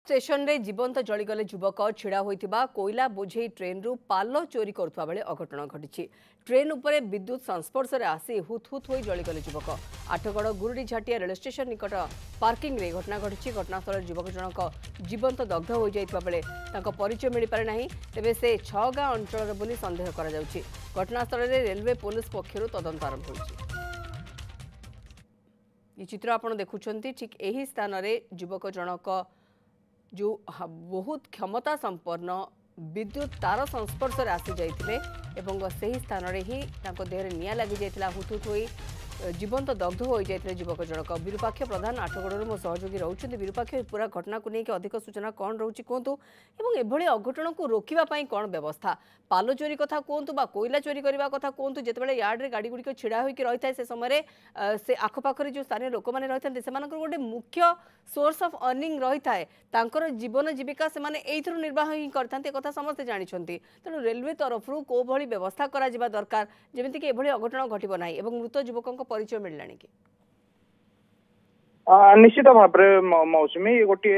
Station रे जीवंत जलीगले युवक छिड़ा होइथिबा कोयला बोझे ट्रेन रु पाल चोरी करुवा बेले अघटन घटी। ट्रेन उपरे विद्युत संस्पर्श रे आसी हुत हुत होई जलीगले युवक। आठगड़ गुरुडी झाटिया रेल स्टेशन निकट पार्किंग रे घटना घटी। घटनास्थल युवक जनक जीवंत दग्ध हो जाइथिबा बेले तांको परिचय मिल पारे नाही। तेबे से छगां अंचल बोली संदेह करा जाउछि। घटनास्थल रे रेलवे पुलिस पक्षरु तदंत आरंभ होइछि। ये चित्र आपण देखुछंती ठीक एही स्थान रे युवक जनक जो बहुत क्षमता संपन्न विद्युत तार संस्पर्श में आसी जाइथिले एवं सही स्थान रे ही तांको देहरे निया लगी जाइथिला। हुतुत होई जीवंत दग्ध हो जाइथिले युवक जनक। विरूपाक्ष प्रधान आठगड़ मो सहयोगी रहउछन्ति। विरूपाक्ष पूरा घटना को लेकिन अधिक सूचना कौन रहउछि कोंतु एवं एभଳି अघटन को रोकिबा पई कौन व्यवस्था पालो चोरी कथा कोंतु बा कोयला चोरी करबा कथा कोंतु जेतेबेले यार्ड रे गाड़ी गुडी छिड़ा होई कि रहिथाय से समय से आखपाखरे जो स्थानीय लोक माने रहिथान्ते सेमानकर गोटे मुख्य सोर्स ऑफ अर्निंग रहिथाय तांकर जीवन जीविका से माने एइथरु निर्वाह ही करथान्ते कथा समस्त जानिछन्ति। तेणु रेलवे तरफ रु को भली व्यवस्था करा जिबा दरकार जेमिति कि एभଳି अघटन घटिबो नाही एवं मृत युवकक परिचय मिललानी कि निश्चित भाव में मौसुमी ये गोटे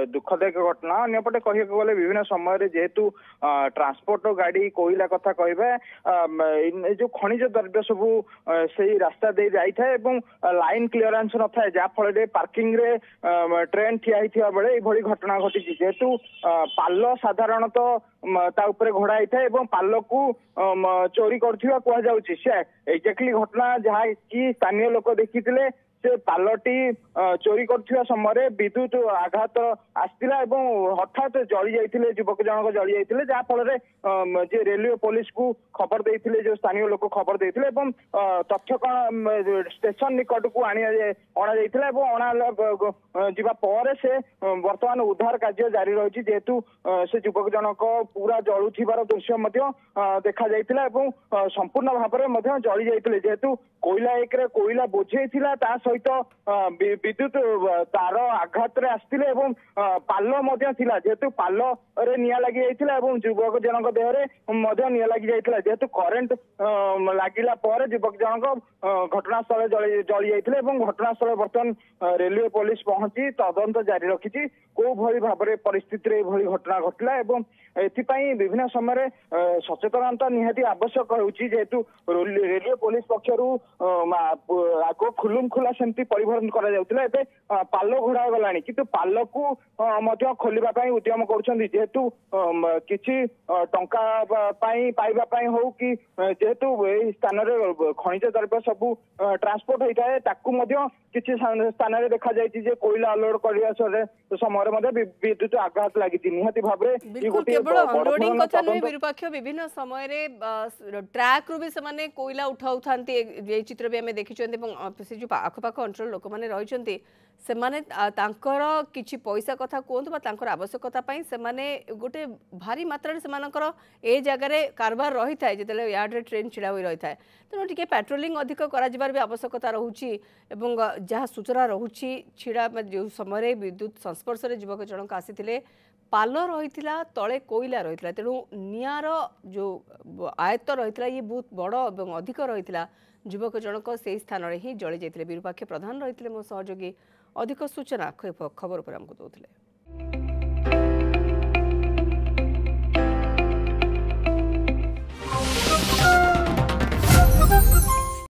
दुखदायक घटना अंपटे कह गले विभिन्न समय जेहेतु ट्रांसपोर्ट गाड़ी कोयला कथा कहे जो खनिज द्रव्य सबू से रास्ता दे जाए लाइन क्लीयरेंस न था जहाँफल पार्किंग रे ट्रेन ठिया होता बेले ये घटना घटी जेहेतु पाल साधारणतः घोड़ा होता है पाल को चोरी कर एक्जाक्टली घटना जहाँ कि स्थानीय लोक देखी से पालटी चोरी कर समय विद्युत आघात आसला हठात जली जाते युवक जनक जली जाते जहाँफल जे रेलवे पुलिस को खबर देते जो स्थानीय लोक खबर देते तथ्य कौन स्टेशन निकट को अणापर से बर्तमान उद्धार कार्य जारी रही जेहेतु से युवक जनक पूरा जलुथिबार दृश्य देखा जाइतिला संपूर्ण भाव में जली जाते जेहेतु कोयला एक कोयला बोझे सहित विद्युत तार आघात आसते पाल जेहेतु पाल रे निया लगी जाइतिला युवक जनक देहरे निया लगी जाइतिला जेहेतु करेंट लागिला पर युवक जनक घटनास्थल जली जाइतिले घटनास्थल बर्तमान रेलवे पुलिस पहुंची तदंत जारी रखी को भली भाव परिस्थिति रे भली घटना घटला एथिपाई विभिन्न समय सचेतनता निहाती आवश्यक होउची जेहेतु रेलवे पुलिस पक्षरु आगो खुलुम खुला सेमती परिवहन करा जाउतिला एबे पालो घोड़ा गलानी किंतु पालो को मध्य खोलिबा पई उद्यम करूछन्ती जेहेतु किछि टंका पई पाइबा पई हो कि जेहेतु ए स्थान रे खनिज द्रव्य सब ट्रांसपोर्ट होता है ताकू मध्य किछि स्थान रे देखा जायछि जे कोयला अनलोड करिया समय मध्ये विद्युत आघात लागि निहाती भाबरे केवल अनलोडिंग कथा नहीं विरूपाक्ष विभिन्न समय रे ट्रैक रु भी से कोयला उठाऊ थांती ये चित्र भी हमें देखी से जो आखपाख अंचल लोक मैंने रही से किसी पैसा कथा कहतु आवश्यकता से गोटे भारी मात्रा से ए जगार कारबार रही है जिते यार्ड ट्रेन छिड़ा हो रही है तेणु टी पेट्रोलिंग अधिक कर भी आवश्यकता रोचे जहाँ सूचना रोचे छिड़ा जो समय विद्युत संस्पर्श में युवक जनक आसी पाल रही तले कोयला रही तेणु निआर जो आयत्त रही ये बहुत बड़ और अधिक रही युवक जनक से स्थान में ही जली जाते। विरूपाक्ष प्रधान रही मो सहयोगी अधिक सूचना खबर पर आमको दौले।